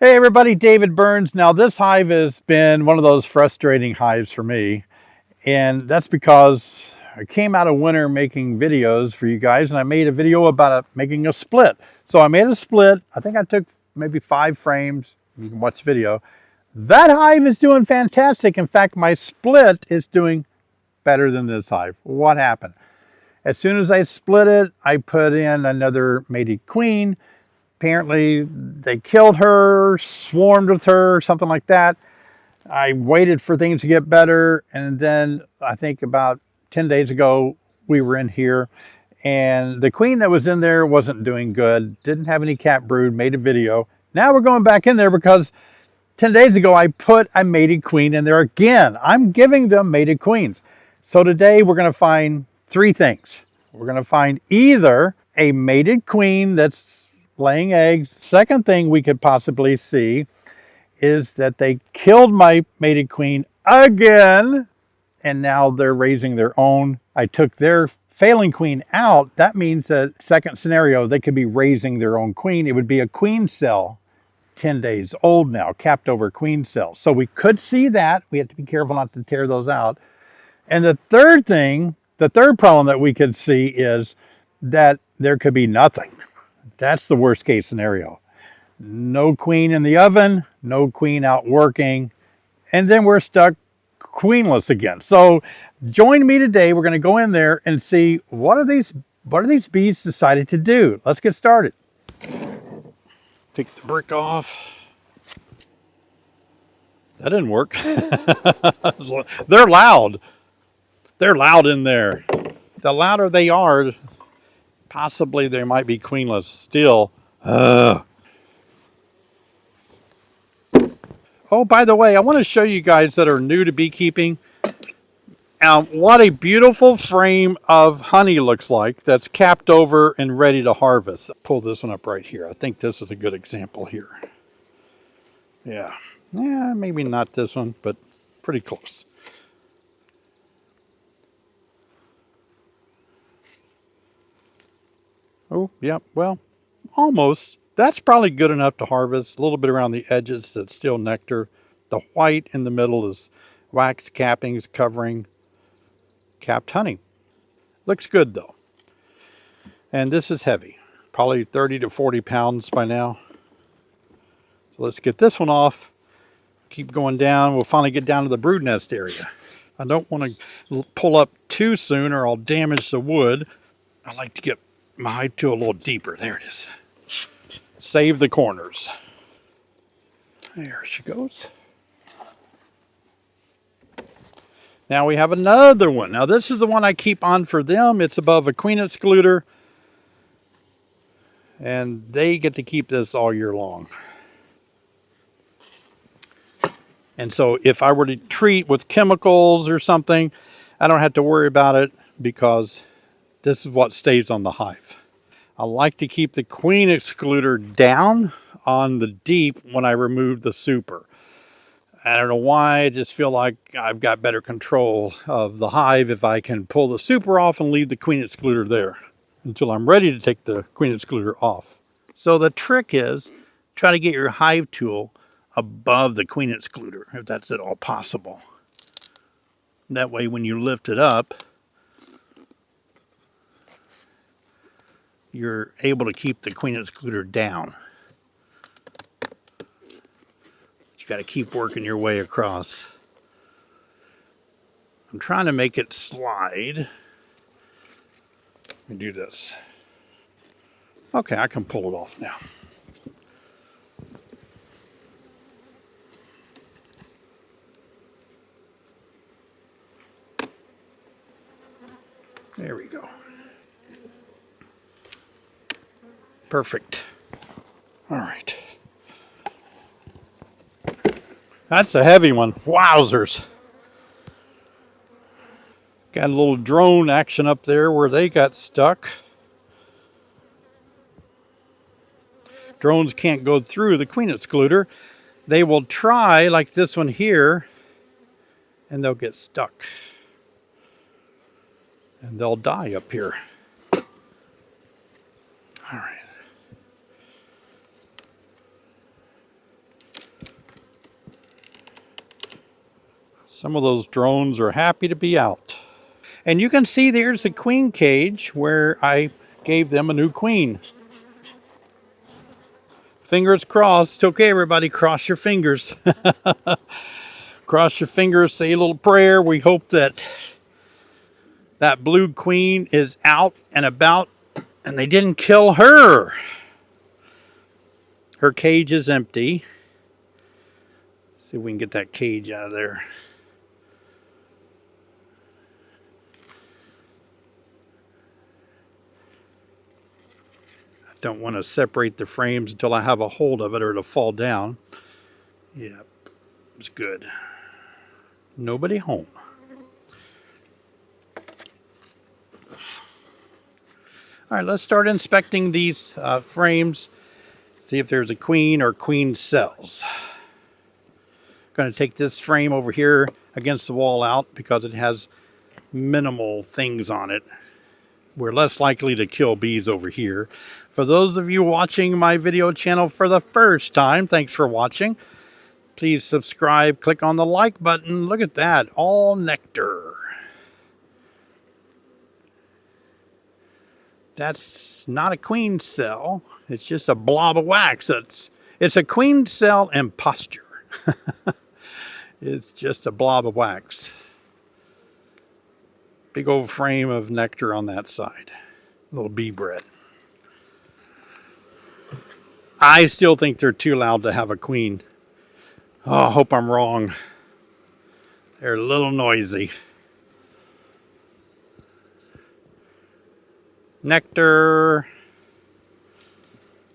Hey everybody, David Burns. Now this hive has been one of those frustrating hives for me, and that's because I came out of winter making videos for you guys, and I made a video about making a split. So I made a split. I think I took maybe 5 frames. You can watch the video. That hive is doing fantastic. In fact, my split is doing better than this hive. What happened? As soon as I split it, I put in another mated queen. Apparently they killed her, swarmed with her, something like that. I waited for things to get better, and then I think about 10 days ago we were in here, and the queen that was in there wasn't doing good, didn't have any cat brood, made a video. Now we're going back in there because 10 days ago I put a mated queen in there again. I'm giving them mated queens. So today we're going to find 3 things. We're going to find either a mated queen that's laying eggs. Second thing we could possibly see is that they killed my mated queen again, and now they're raising their own. I took their failing queen out. That means that second scenario, they could be raising their own queen. It would be a queen cell, 10 days old now, capped over queen cells. So we could see that. We have to be careful not to tear those out. And the third thing, the third problem that we could see is that there could be nothing. That's the worst case scenario. No queen in the oven, no queen out working, and then we're stuck queenless again. So join me today. We're going to go in there and see what are these bees decided to do. Let's get started. Take the brick off. That didn't work. They're loud. They're loud in there. The louder they are, possibly they might be queenless still. Oh, by the way, I want to show you guys that are new to beekeeping what a beautiful frame of honey looks like that's capped over and ready to harvest. I'll pull this one up right here. I think this is a good example here. Yeah, maybe not this one, but pretty close. Oh, yeah, well, almost. That's probably good enough to harvest. A little bit around the edges that's still nectar. The white in the middle is wax cappings covering capped honey. Looks good though. And this is heavy, probably 30 to 40 pounds by now. So let's get this one off. Keep going down. We'll finally get down to the brood nest area. I don't want to pull up too soon or I'll damage the wood. I like to get my hive to a little deeper. There it is. Save the corners. There she goes. Now we have another one. Now this is the one I keep on for them. It's above a queen excluder. And they get to keep this all year long. And so if I were to treat with chemicals or something, I don't have to worry about it because this is what stays on the hive. I like to keep the queen excluder down on the deep when I remove the super. I don't know why, I just feel like I've got better control of the hive if I can pull the super off and leave the queen excluder there until I'm ready to take the queen excluder off. So the trick is try to get your hive tool above the queen excluder, if that's at all possible. That way when you lift it up, you're able to keep the queen excluder down. You got to keep working your way across. I'm trying to make it slide. Let me do this. Okay, I can pull it off now. There we go. Perfect. All right. That's a heavy one. Wowzers. Got a little drone action up there where they got stuck. Drones can't go through the queen excluder. They will try, like this one here, and they'll get stuck. And they'll die up here. All right. Some of those drones are happy to be out. And you can see there's the queen cage where I gave them a new queen. Fingers crossed. Okay, everybody, cross your fingers. Cross your fingers, say a little prayer. We hope that that blue queen is out and about and they didn't kill her. Her cage is empty. See if we can get that cage out of there. I don't want to separate the frames until I have a hold of it or it'll fall down. Yep, it's good. Nobody home. All right, let's start inspecting these frames. See if there's a queen or queen cells. Going to take this frame over here against the wall out because it has minimal things on it. We're less likely to kill bees over here. For those of you watching my video channel for the first time, thanks for watching. Please subscribe, click on the like button. Look at that, all nectar. That's not a queen cell. It's just a blob of wax. It's a queen cell imposture. It's just a blob of wax. Big old frame of nectar on that side. A little bee bread. I still think they're too loud to have a queen. Oh, I hope I'm wrong. They're a little noisy. Nectar.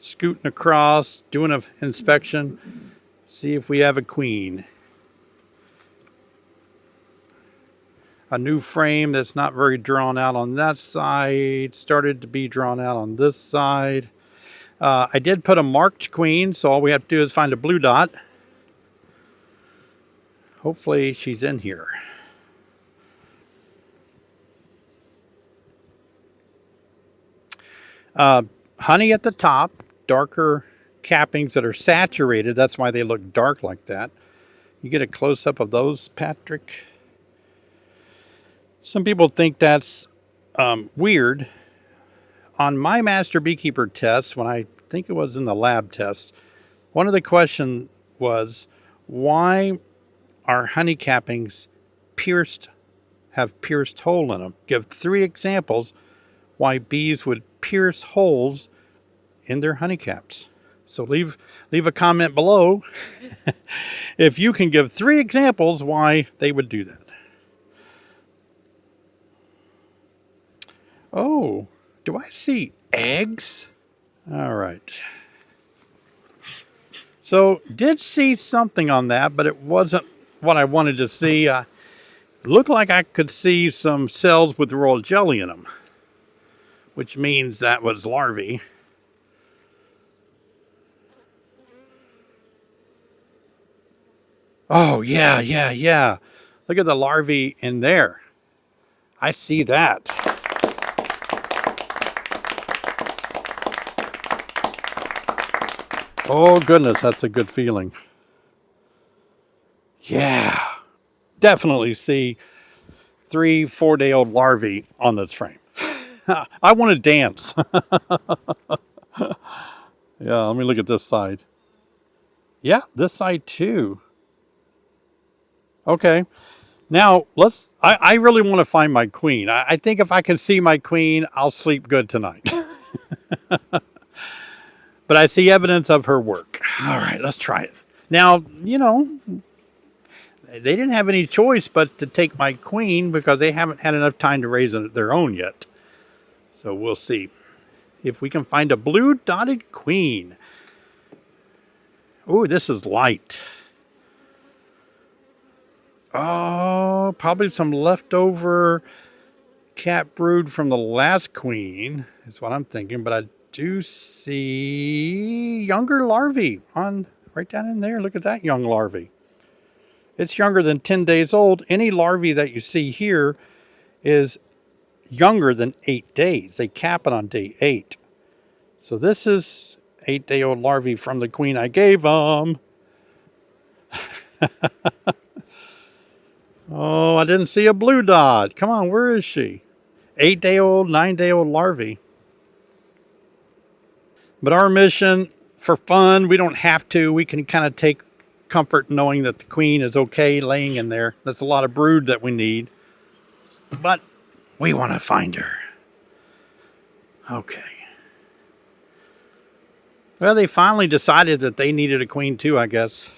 Scooting across, doing an inspection. See if we have a queen. A new frame that's not very drawn out on that side. Started to be drawn out on this side. I did put a marked queen, so all we have to do is find a blue dot. Hopefully she's in here. Honey at the top, darker cappings that are saturated. That's why they look dark like that. You get a close-up of those, Patrick? Some people think that's weird. On my master beekeeper test, when I think it was in the lab test, one of the questions was, why are honey cappings have pierced hole in them? Give 3 examples why bees would pierce holes in their honey caps. So leave a comment below if you can give 3 examples why they would do that. Oh, do I see eggs? All right. So did see something on that, but it wasn't what I wanted to see. Looked like I could see some cells with royal jelly in them, which means that was larvae. Oh, yeah. Look at the larvae in there. I see that. Oh, goodness, that's a good feeling. Yeah. Definitely see 3-4-day-old larvae on this frame. I want to dance. Yeah, let me look at this side. Yeah, this side too. Okay. Now, I really want to find my queen. I think if I can see my queen, I'll sleep good tonight. But I see evidence of her work. All right, let's try it. Now, you know, they didn't have any choice but to take my queen because they haven't had enough time to raise their own yet. So we'll see if we can find a blue dotted queen. Oh, this is light. Oh, probably some leftover cat brood from the last queen is what I'm thinking. But I do see younger larvae on right down in there. Look at that young larvae. It's younger than 10 days old. Any larvae that you see here is younger than 8 days. They cap it on day 8. So this is 8-day-old larvae from the queen I gave them. Oh, I didn't see a blue dot. Come on, where is she? 8-day-old, 9-day-old larvae. But our mission, for fun, we don't have to. We can kind of take comfort knowing that the queen is okay laying in there. That's a lot of brood that we need. But we want to find her. Okay. Well, they finally decided that they needed a queen too, I guess.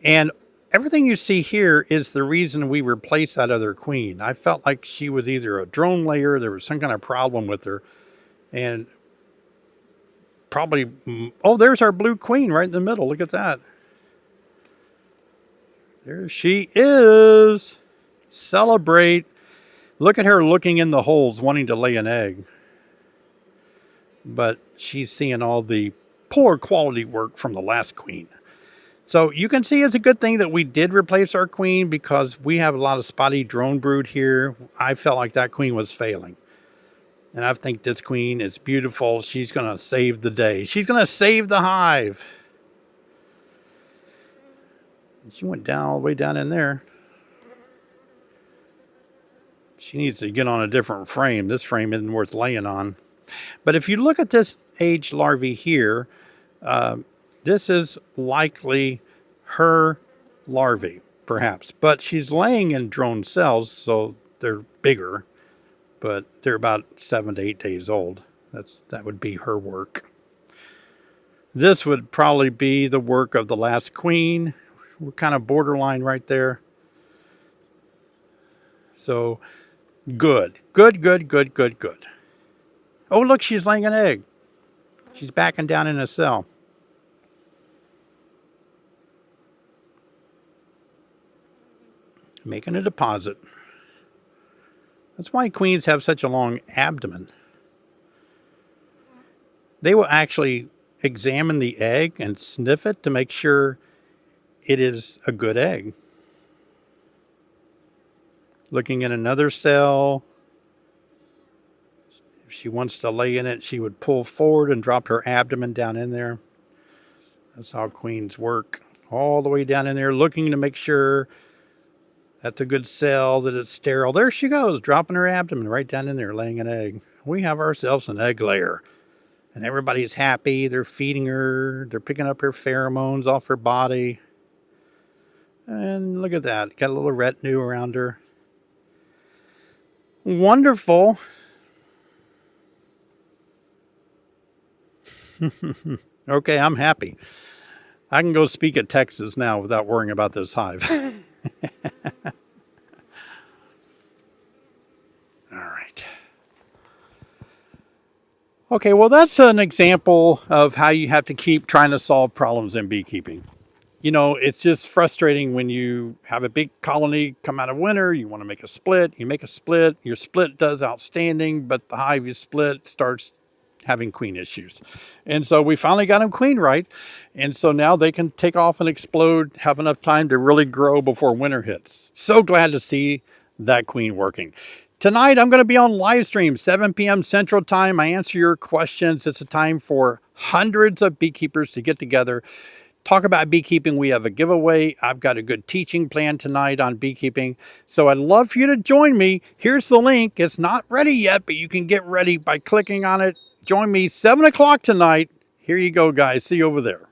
And everything you see here is the reason we replaced that other queen. I felt like she was either a drone layer, there was some kind of problem with her. And probably, oh, there's our blue queen right in the middle. Look at that. There she is. Celebrate. Look at her looking in the holes, wanting to lay an egg. But she's seeing all the poor quality work from the last queen. So you can see it's a good thing that we did replace our queen because we have a lot of spotty drone brood here. I felt like that queen was failing. And I think this queen is beautiful. She's going to save the day. She's going to save the hive. She went down all the way down in there. She needs to get on a different frame. This frame isn't worth laying on. But if you look at this aged larvae here, this is likely her larvae, perhaps. But she's laying in drone cells, so they're bigger. But they're about 7 to 8 days old. That would be her work. This would probably be the work of the last queen. We're kind of borderline right there. So good. Good, good, good, good, good. Oh, look, she's laying an egg. She's backing down in a cell. Making a deposit. That's why queens have such a long abdomen. They will actually examine the egg and sniff it to make sure it is a good egg. Looking in another cell. If she wants to lay in it, she would pull forward and drop her abdomen down in there. That's how queens work. All the way down in there, looking to make sure that's a good cell, that it's sterile. There she goes, dropping her abdomen right down in there, laying an egg. We have ourselves an egg layer. And everybody's happy. They're feeding her. They're picking up her pheromones off her body. And look at that. Got a little retinue around her. Wonderful. Okay, I'm happy. I can go speak at Texas now without worrying about this hive. All right. Okay, well, that's an example of how you have to keep trying to solve problems in beekeeping. You know, it's just frustrating when you have a big colony come out of winter, you want to make a split, you make a split, your split does outstanding, but the hive you split starts having queen issues. And so we finally got them queen right. And so now they can take off and explode, have enough time to really grow before winter hits. So glad to see that queen working. Tonight, I'm going to be on live stream, 7 p.m. Central Time. I answer your questions. It's a time for hundreds of beekeepers to get together, talk about beekeeping. We have a giveaway. I've got a good teaching plan tonight on beekeeping. So I'd love for you to join me. Here's the link. It's not ready yet, but you can get ready by clicking on it. Join me 7 o'clock tonight. Here you go, guys. See you over there.